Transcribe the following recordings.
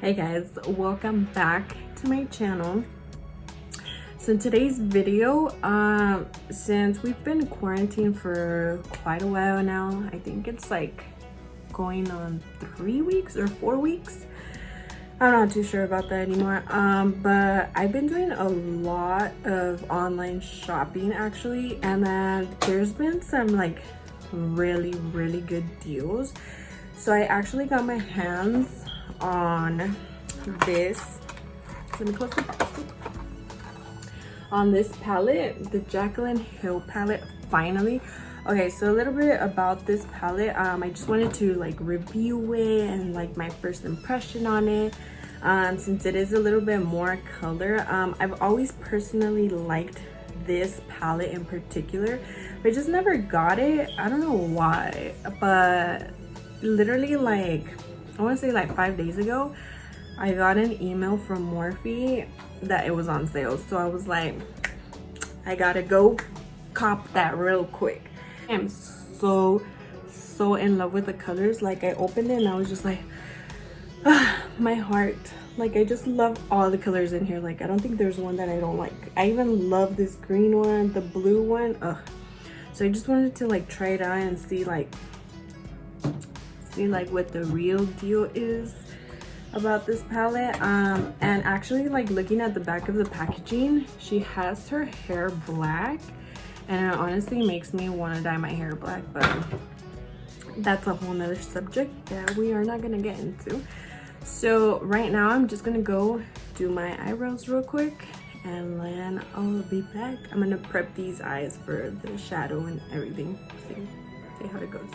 Hey guys, welcome back to my channel. So in today's video, since we've been quarantined for quite a while now, I think it's like going on 3 weeks or 4 weeks. I'm not too sure about that anymore. But I've been doing a lot of online shopping actually, and then there's been some like really good deals. So I actually got my hands on this. Let me close the box. On this palette, the Jaclyn Hill palette, finally. Okay, so a little bit about this palette. I just wanted to like review it and like my first impression on it. Since it is a little bit more color. I've always personally liked this palette in particular, but I just never got it. I don't know why, but literally like I want to say like 5 days ago, I got an email from MORPHE that it was on sale. So I was like, I gotta go cop that real quick. I'm so in love with the colors. Like I opened it and I was just like, my heart. Like I just love all the colors in here. Like I don't think there's one that I don't like. I even love this green one, the blue one. So I just wanted to like try it out and see like what the real deal is about this palette. And actually like looking at the back of the packaging, she has her hair black, and it honestly makes me want to dye my hair black, but that's a whole nother subject that we are not gonna get into. So right now I'm just gonna go do my eyebrows real quick, and then I'll be back. I'm gonna prep these eyes for the shadow and everything. See how it goes.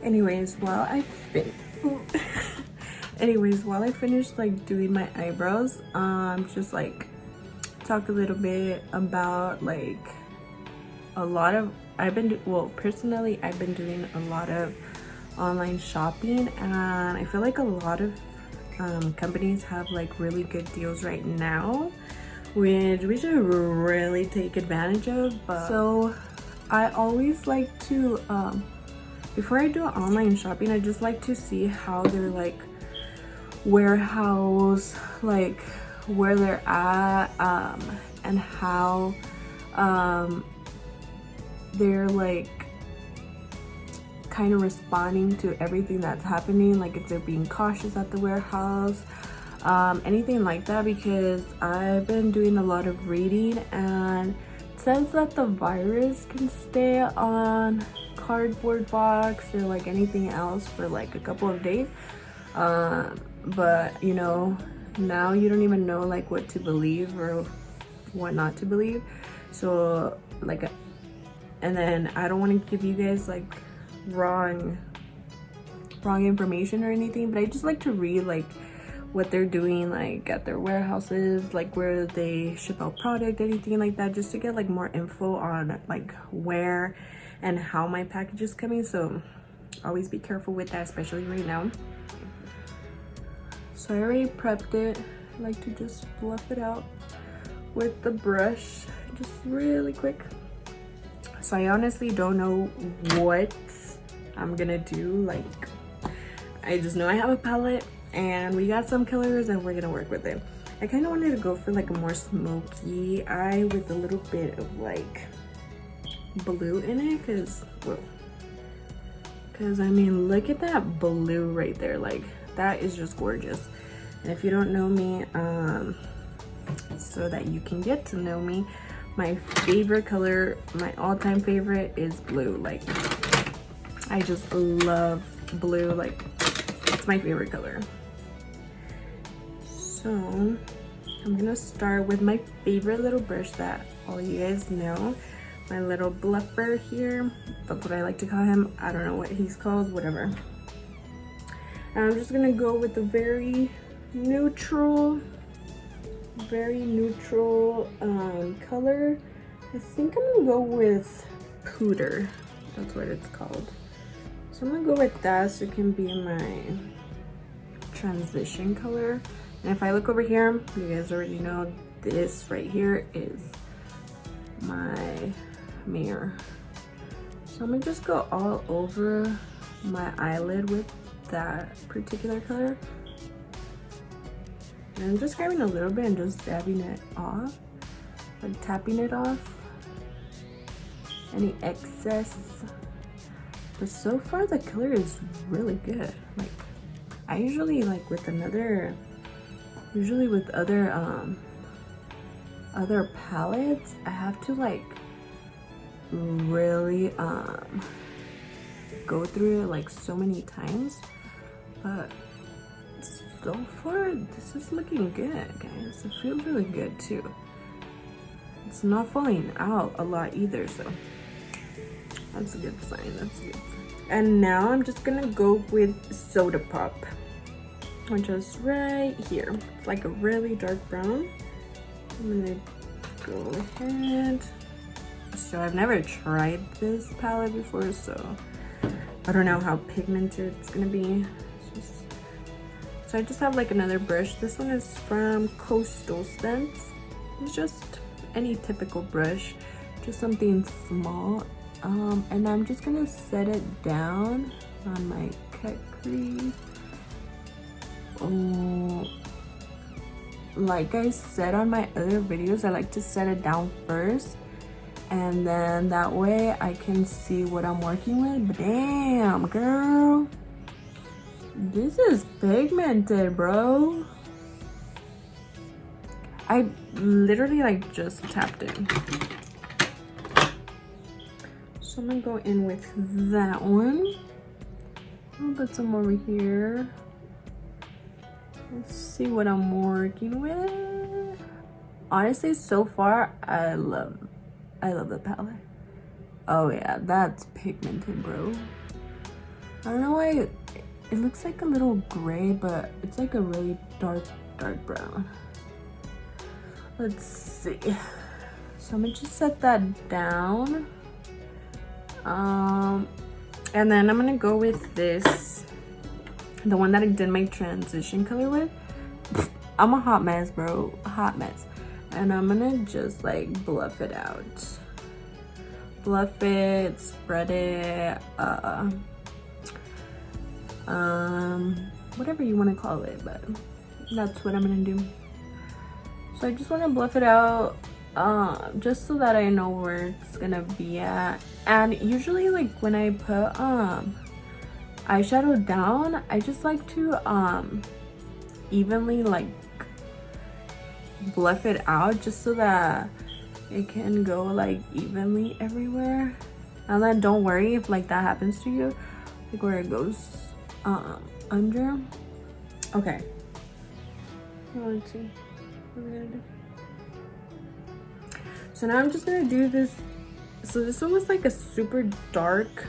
Anyways, while I finished like doing my eyebrows, just like talk a little bit about like a lot of personally I've been doing a lot of online shopping, and I feel like a lot of companies have like really good deals right now, which we should really take advantage of. So I always like to before I do online shopping, I just like to see how their like warehouse, like where they're at, and how they're like kind of responding to everything that's happening, like if they're being cautious at the warehouse, anything like that, because I've been doing a lot of reading, and it says that the virus can stay on cardboard box or like anything else for like a couple of days, but you know, now you don't even know like what to believe or what not to believe. So like, and then I don't want to give you guys like wrong information or anything, but I just like to read like what they're doing like at their warehouses, like where they ship out product, anything like that, just to get like more info on like where and how my package is coming. So always be careful with that, especially right now. So I already prepped it. I like to just fluff it out with the brush just really quick. So I honestly don't know what I'm gonna do. Like I just know I have a palette and we got some colors and we're gonna work with it. I kind of wanted to go for like a more smoky eye with a little bit of like blue in it, because I mean, look at that blue right there. Like that is just gorgeous. And if you don't know me, so that you can get to know me, my favorite color, my all-time favorite is blue. Like I just love blue. Like it's my favorite color. So I'm gonna start with my favorite little brush that all you guys know, my little bluffer here. That's what I like to call him. I don't know what he's called, whatever. And I'm just gonna go with a very neutral color. I think I'm gonna go with Pooter. That's what it's called. So I'm gonna go with that so it can be my transition color. And if I look over here, you guys already know this right here is my mirror. So I'm gonna just go all over my eyelid with that particular color. And I'm just grabbing a little bit and just dabbing it off, like tapping it off, any excess. But so far the color is really good. Like I usually like with other other palettes, I have to like really go through it like so many times, but so far this is looking good, guys. It feels really good too. It's not falling out a lot either, so that's a good sign. That's a good sign. And now I'm just gonna go with Soda Pop, which is right here. It's like a really dark brown. I'm gonna go ahead. So I've never tried this palette before, so I don't know how pigmented it's gonna be. So I just have like another brush. This one is from Coastal Scents. It's just any typical brush, just something small. And I'm just gonna set it down on my cut crease. Like I said on my other videos, I like to set it down first, and then that way I can see what I'm working with. But damn, girl, this is pigmented, bro. I literally like just tapped it. So I'm gonna go in with that one. I'll put some over here. Let's see what I'm working with. Honestly, so far, I love the palette. Oh yeah, that's pigmented, bro. I don't know why it looks like a little gray, but it's like a really dark brown. Let's see. So I'm gonna just set that down. And then I'm gonna go with this, the one that I did my transition color with. I'm a hot mess, bro, hot mess. And I'm gonna just like bluff it out. Bluff it, spread it, whatever you want to call it, but that's what I'm gonna do. So I just want to bluff it out, just so that I know where it's gonna be at. And usually like when I put eyeshadow down, I just like to evenly like bluff it out, just so that it can go like evenly everywhere. And then don't worry if like that happens to you, like where it goes under. Okay, let's see what we're gonna do. So now I'm just gonna do this. So this one was like a super dark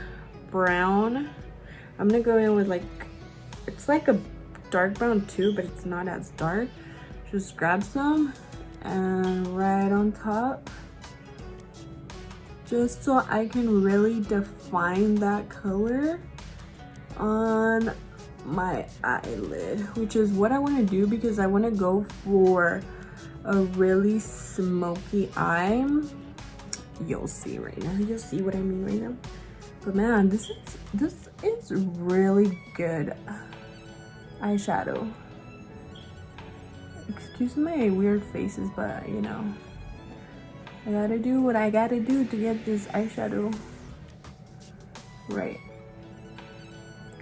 brown. I'm gonna go in with like, it's like a dark brown too, but it's not as dark. Just grab some and right on top, just so I can really define that color on my eyelid, which is what I want to do, because I want to go for a really smoky eye. You'll see right now. You'll see what I mean right now. But man, this is really good eyeshadow. Excuse my weird faces, but you know, I gotta do what I gotta do to get this eyeshadow right.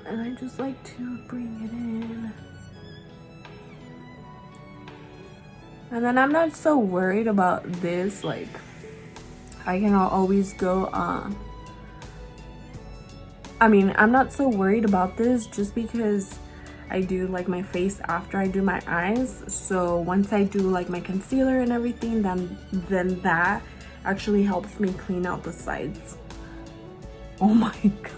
And I just like to bring it in. And then I'm not so worried about this, like I can always go I mean, I'm not so worried about this just because I do like my face after I do my eyes. So once I do like my concealer and everything, then that actually helps me clean out the sides. Oh my god,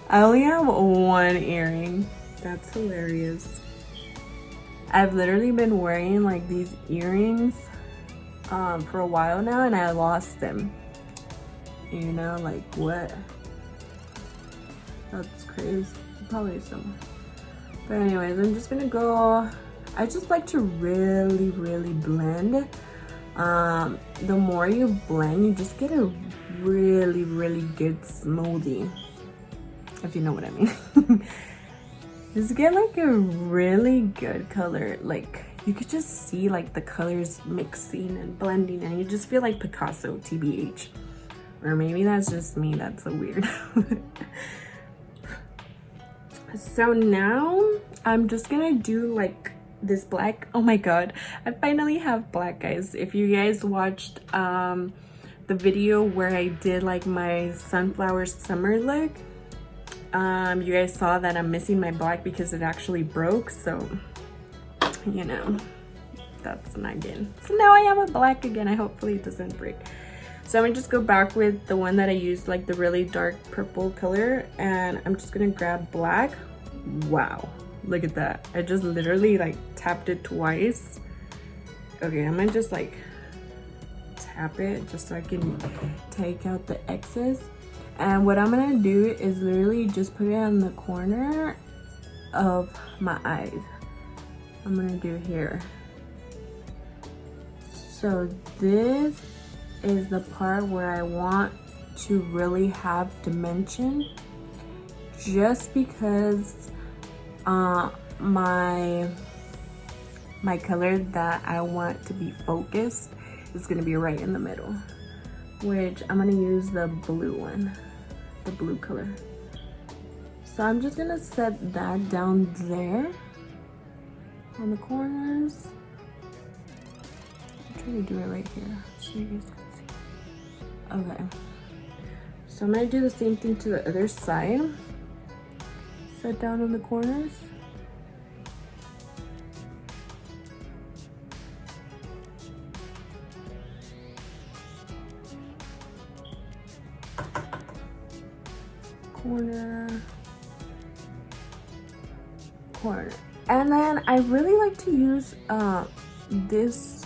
I only have one earring. That's hilarious. I've literally been wearing like these earrings for a while now, and I lost them. You know, like what? That's crazy. Probably somewhere. But anyways, I'm just gonna go. I just like to really blend. The more you blend, you just get a really good smoothie, if you know what I mean. Just get like a really good color. Like you could just see like the colors mixing and blending, and you just feel like Picasso, TBH. Or maybe that's just me, that's so weird. So now I'm just gonna do like this black. Oh my god, I finally have black, guys. If you guys watched the video where I did like my sunflower summer look, you guys saw that I'm missing my black because it actually broke. So you know, that's not good. So now I have a black again. I hopefully it doesn't break. So I'm gonna just go back with the one that I used, like the really dark purple color, and I'm just gonna grab black. Wow, look at that. I just literally like tapped it twice. Okay, I'm gonna just like tap it just so I can take out the excess. And what I'm gonna do is literally just put it on the corner of my eyes. I'm gonna do here. So this is the part where I want to really have dimension, just because my color that I want to be focused is gonna be right in the middle, which I'm gonna use the blue one, the blue color. So I'm just gonna set that down there on the corners. I'm trying to do it right here so you guys can see. Okay, so I'm gonna do the same thing to the other side. Set down in the corners. Corner, corner. And then I really like to use this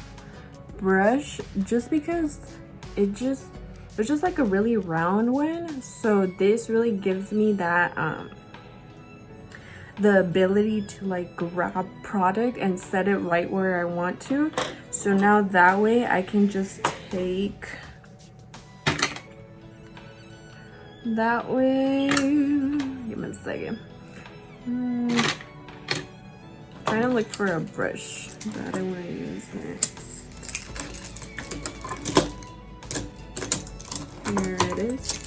brush just because it's just like a really round one. So this really gives me that the ability to like grab product and set it right where I want to. So now that way I can just take that way. Give me a second. Trying to look for a brush that I want to use next. Here it is.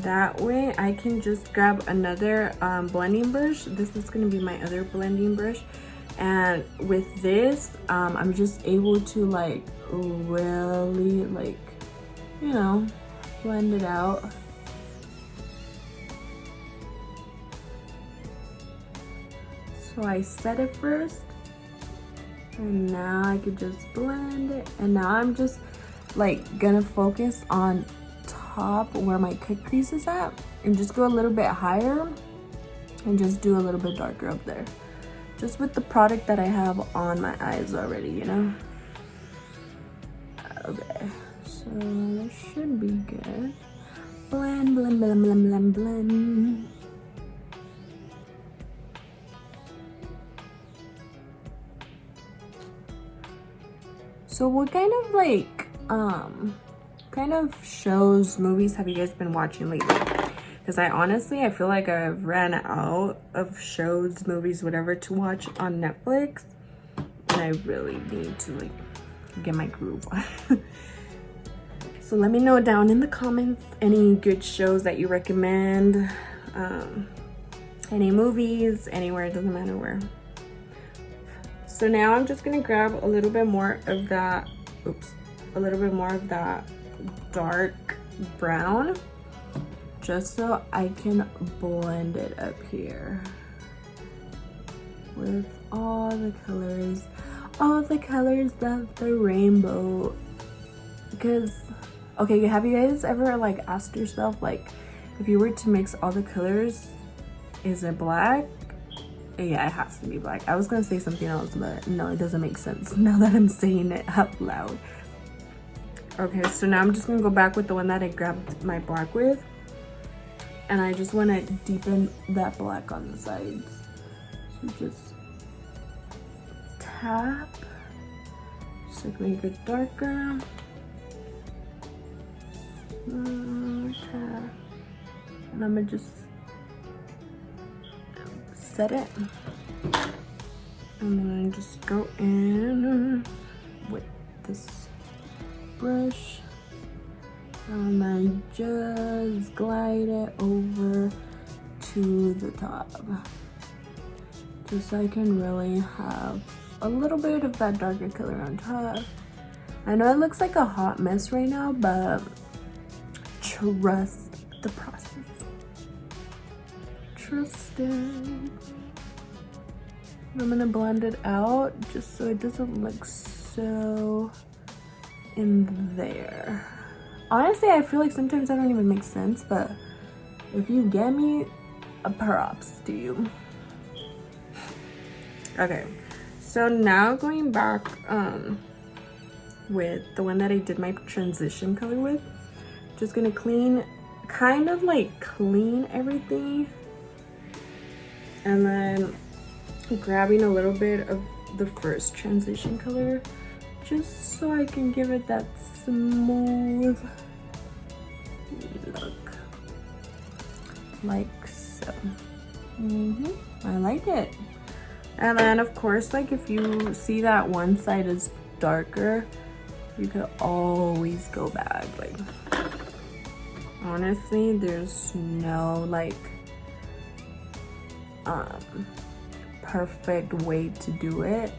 That way I can just grab another blending brush. This is going to be my other blending brush, and with this I'm just able to like really like, you know, blend it out. So I set it first, and now I could just blend it, and now I'm just like gonna focus on top where my cut crease is at, and just go a little bit higher and just do a little bit darker up there, just with the product that I have on my eyes already, you know. Okay, so that should be good. Blend, blend, blend, blend, blend, blend. So what kind of like kind of shows, movies have you guys been watching lately? Because I feel like I've ran out of shows, movies, whatever to watch on Netflix, and I really need to like get my groove on. So let me know down in the comments any good shows that you recommend, any movies, anywhere, it doesn't matter where. So now I'm just gonna grab a little bit more of that, a little bit more of that dark brown, just so I can blend it up here with all the colors of the rainbow. Because, okay, have you guys ever like asked yourself, like, if you were to mix all the colors, is it black? Yeah, it has to be black. I was gonna say something else, but no, it doesn't make sense now that I'm saying it out loud. Okay, so now I'm just gonna go back with the one that I grabbed my black with, and I just want to deepen that black on the sides. So just tap, just like make it darker. Tap, and I'm gonna just set it. And then I just go in with this brush and then just glide it over to the top, just so I can really have a little bit of that darker color on top. I know it looks like a hot mess right now, but trust the process. Trust it. I'm gonna blend it out just so it doesn't look so in there. Honestly, I feel like sometimes that don't even make sense, but if you get me, props to you. Okay, so now going back with the one that I did my transition color with, just gonna clean everything, and then grabbing a little bit of the first transition color just so I can give it that smooth look, like so. I like it. And then of course, like if you see that one side is darker, you could always go back. Like honestly, there's no like perfect way to do it.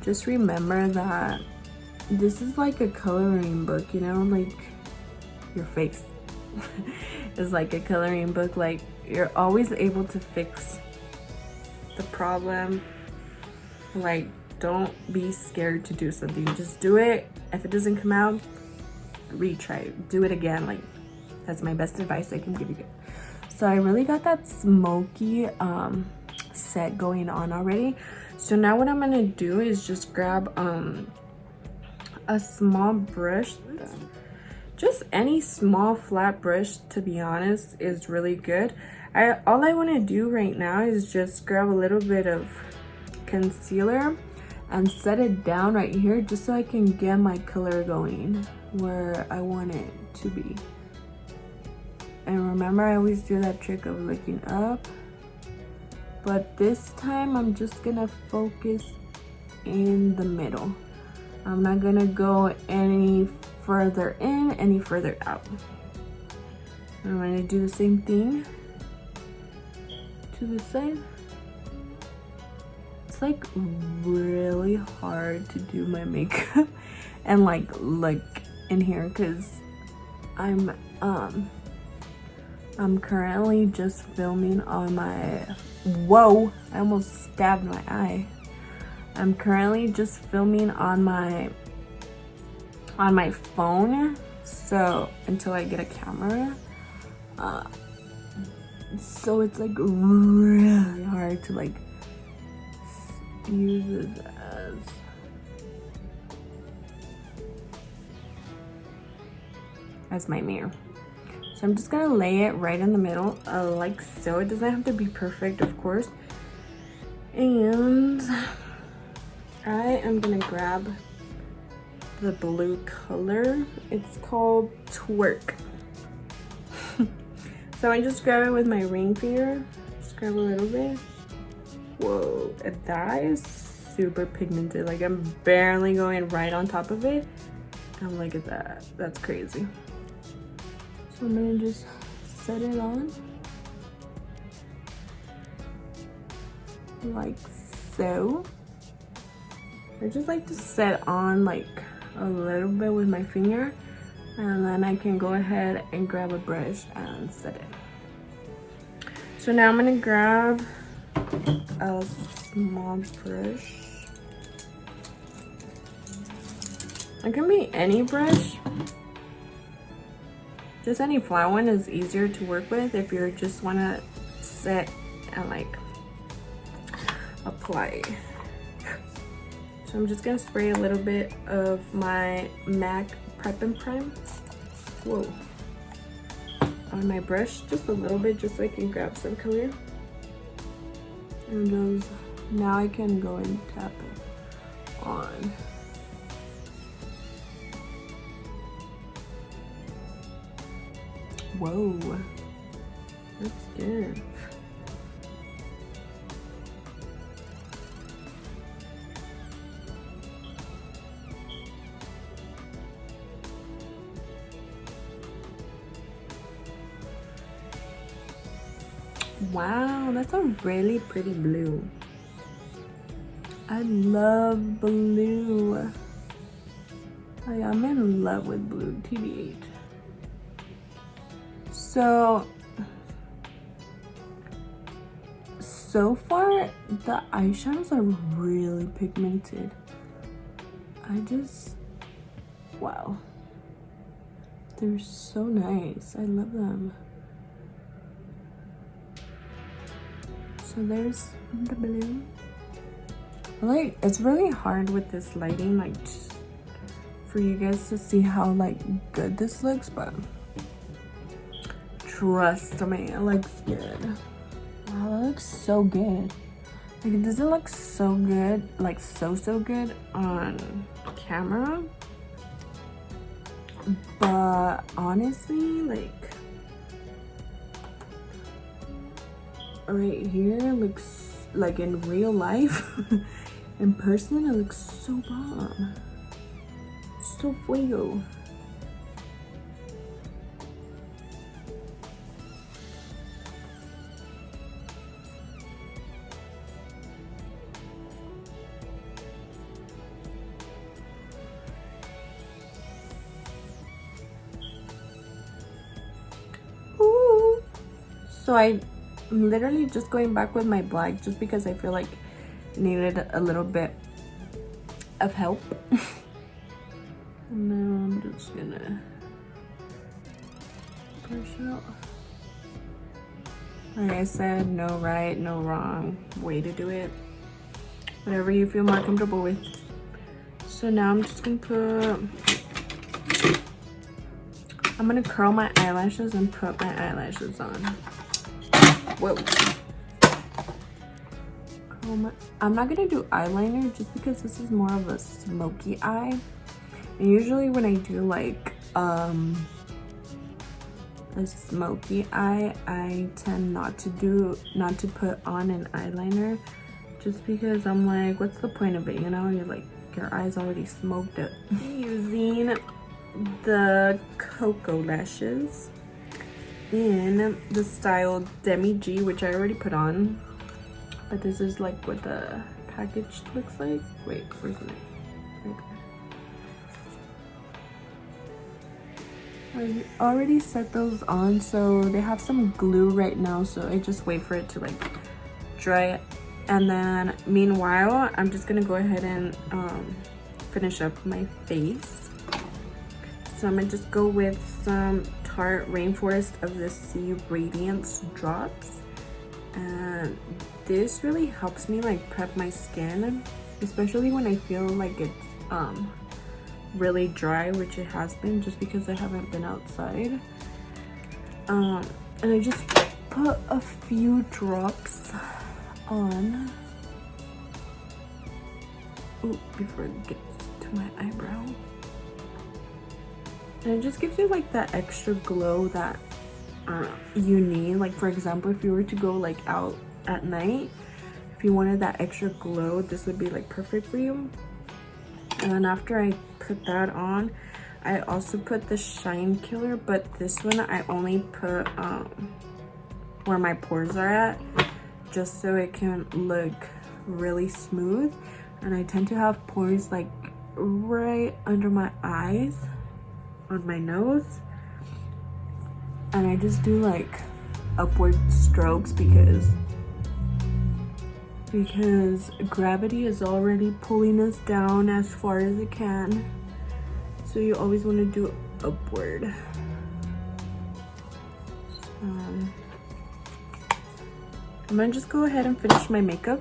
Just remember that this is like a coloring book, you know, like your face is like a coloring book. Like you're always able to fix the problem. Like don't be scared to do something, just do it. If it doesn't come out, retry, do it again. Like that's my best advice I can give you. So I really got that smoky set going on already. So now what I'm gonna do is just grab a small brush. Just any small flat brush, to be honest, is really good. All I want to do right now is just grab a little bit of concealer and set it down right here, just so I can get my color going where I want it to be. And remember, I always do that trick of looking up, but this time I'm just gonna focus in the middle. I'm not gonna go any further in, any further out. I'm gonna do the same thing to the side. It's like really hard to do my makeup and like look in here because I'm currently just filming on my, whoa, I almost stabbed my eye. I'm currently just filming on my phone, so until I get a camera, so it's like really hard to like use it as my mirror. So I'm just gonna lay it right in the middle, like so. It doesn't have to be perfect, of course. And I am gonna grab the blue color. It's called Twerk. So I just grab it with my ring finger. Just grab a little bit. Whoa, that is super pigmented. Like I'm barely going right on top of it. And look at that. That's crazy. So I'm gonna just set it on. Like so. I just like to set on like a little bit with my finger, and then I can go ahead and grab a brush and set it. So now I'm gonna grab a small brush. It can be any brush. Just any flat one is easier to work with if you just wanna set and like apply. So I'm just gonna spray a little bit of my MAC Prep and Prime, whoa, on my brush, just a little bit, just so I can grab some color. And those, now I can go and tap it on. Whoa, that's good. Wow, that's a really pretty blue. I love blue. I'm in love with blue, TBH. So far, the eyeshadows are really pigmented. Wow. They're so nice. I love them. So there's the blue. Like, it's really hard with this lighting, like, for you guys to see how, like, good this looks, but trust me, it looks good. Wow, that looks so good. Like, it doesn't look so good, like, so good on camera. But honestly, like, right here looks like in real life. In person, it looks so bomb. So fuego. Ooh. So I'm literally just going back with my black just because I feel like it needed a little bit of help. Now I'm just gonna brush out. Like I said, no right, no wrong way to do it. Whatever you feel more comfortable with. So now I'm just gonna I'm gonna curl my eyelashes and put my eyelashes on. Whoa. I'm not gonna do eyeliner just because this is more of a smoky eye. And usually when I do like a smoky eye, I tend not to put on an eyeliner just because I'm like, what's the point of it, you know? You're like, your eyes already smoked it. Using the Cocoa lashes in the style Demi G, which I already put on, but this is like what the package looks like. Wait, where's it? Right there. I already set those on, so they have some glue right now, so I just wait for it to like dry. And then meanwhile, I'm just gonna go ahead and finish up my face. So I'm gonna just go with some Tarte Rainforest of the Sea Radiance drops, and this really helps me like prep my skin, especially when I feel like it's really dry, which it has been just because I haven't been outside. And I just put a few drops on. Ooh, before it gets to my eyebrow. And it just gives you like that extra glow that you need. Like, for example, if you were to go like out at night, if you wanted that extra glow, this would be like perfect for you. And then after I put that on, I also put the shine killer, but this one I only put where my pores are at, just so it can look really smooth. And I tend to have pores like right under my eyes, on my nose, and I just do like upward strokes because gravity is already pulling us down as far as it can, so you always want to do upward. I'm gonna just go ahead and finish my makeup.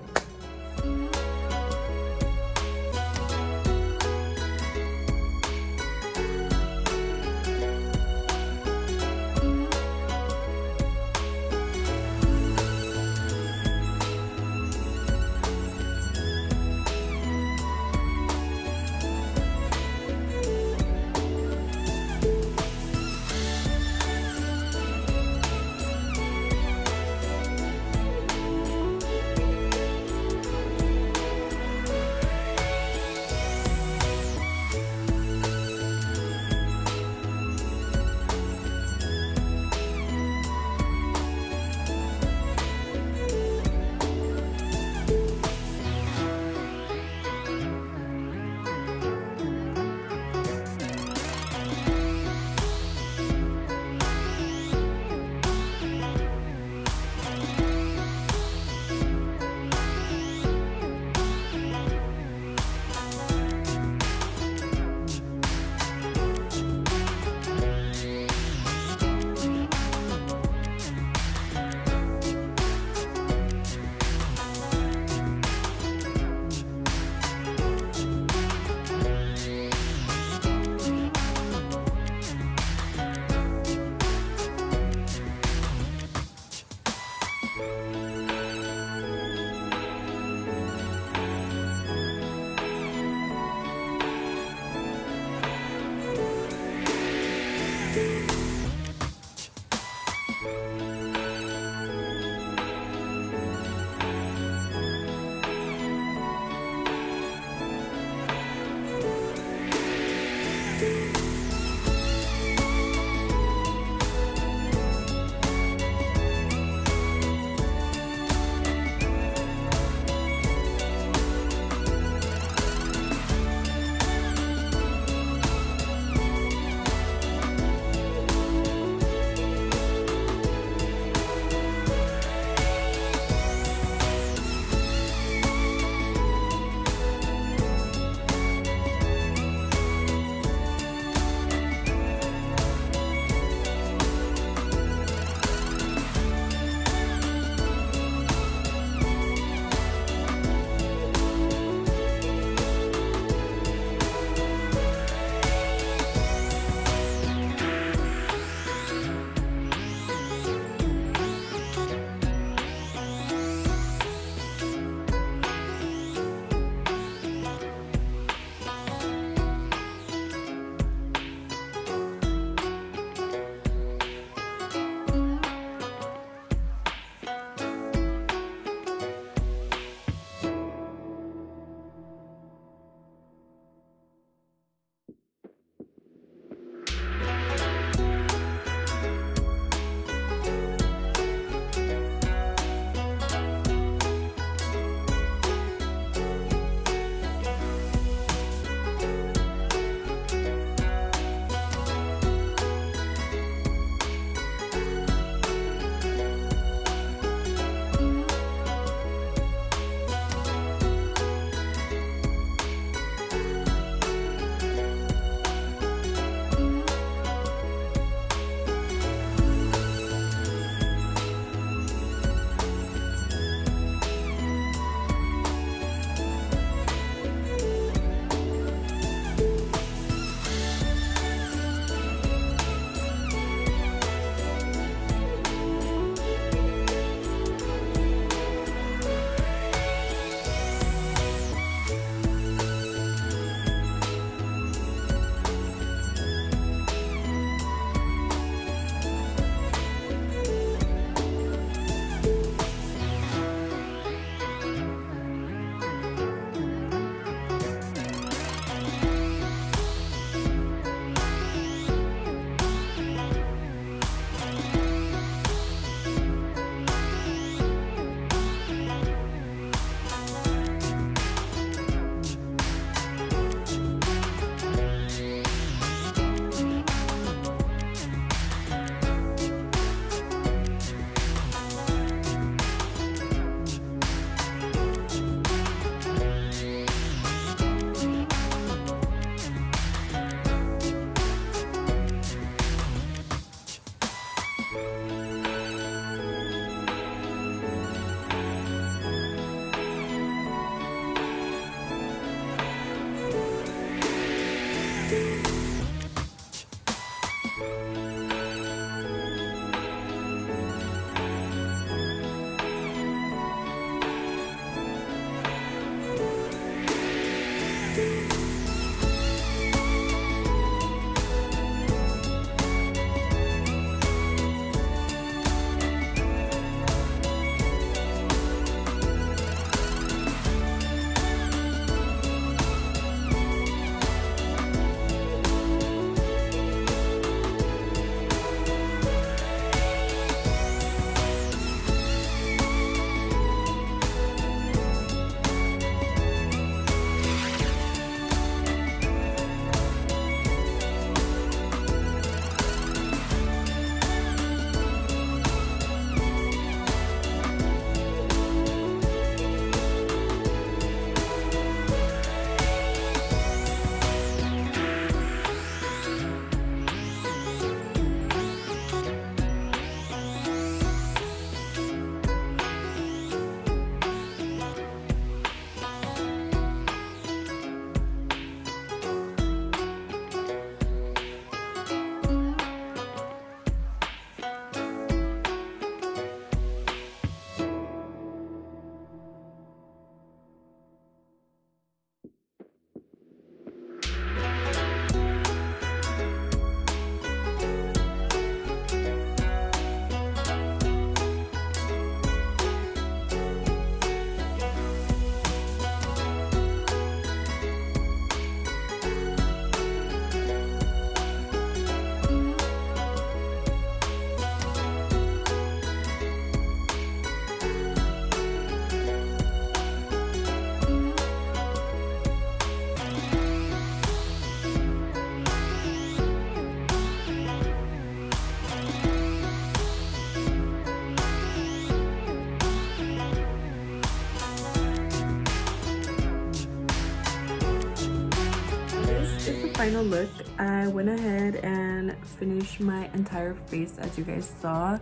final look. I went ahead and finished my entire face, as you guys saw.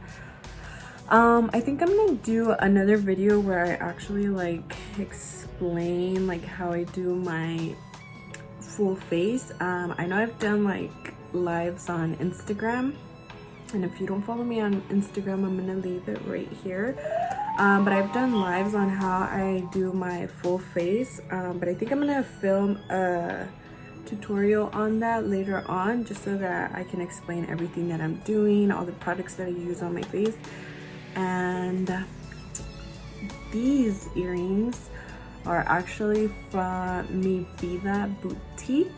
I think I'm gonna do another video where I actually like explain like how I do my full face. I know I've done like lives on Instagram, and if you don't follow me on Instagram, I'm gonna leave it right here. But I've done lives on how I do my full face, but I think I'm gonna film a tutorial on that later on, just so that I can explain everything that I'm doing, all the products that I use on my face. And these earrings are actually from Mi Vida Boutique.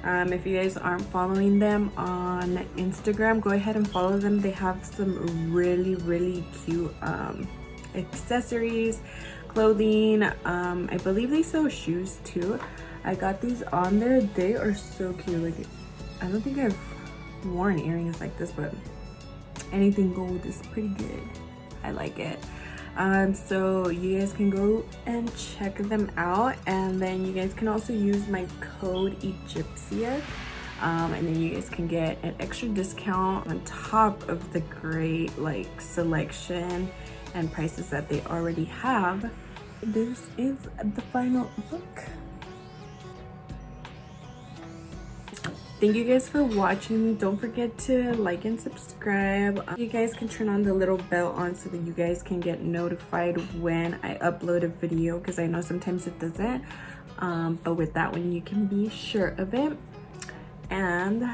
If you guys aren't following them on Instagram, go ahead and follow them. They have some really cute accessories, clothing. I believe they sell shoes too. I got these on there. They are so cute. Like, I don't think I've worn earrings like this, but anything gold is pretty good. I like it. So you guys can go and check them out, and then you guys can also use my code Egyptia, and then you guys can get an extra discount on top of the great like selection and prices that they already have. This is the final look. Thank you guys for watching. Don't forget to like and subscribe. You guys can turn on the little bell on so that you guys can get notified when I upload a video, because I know sometimes it doesn't, but with that one you can be sure of it. And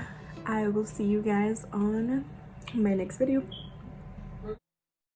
I will see you guys on my next video.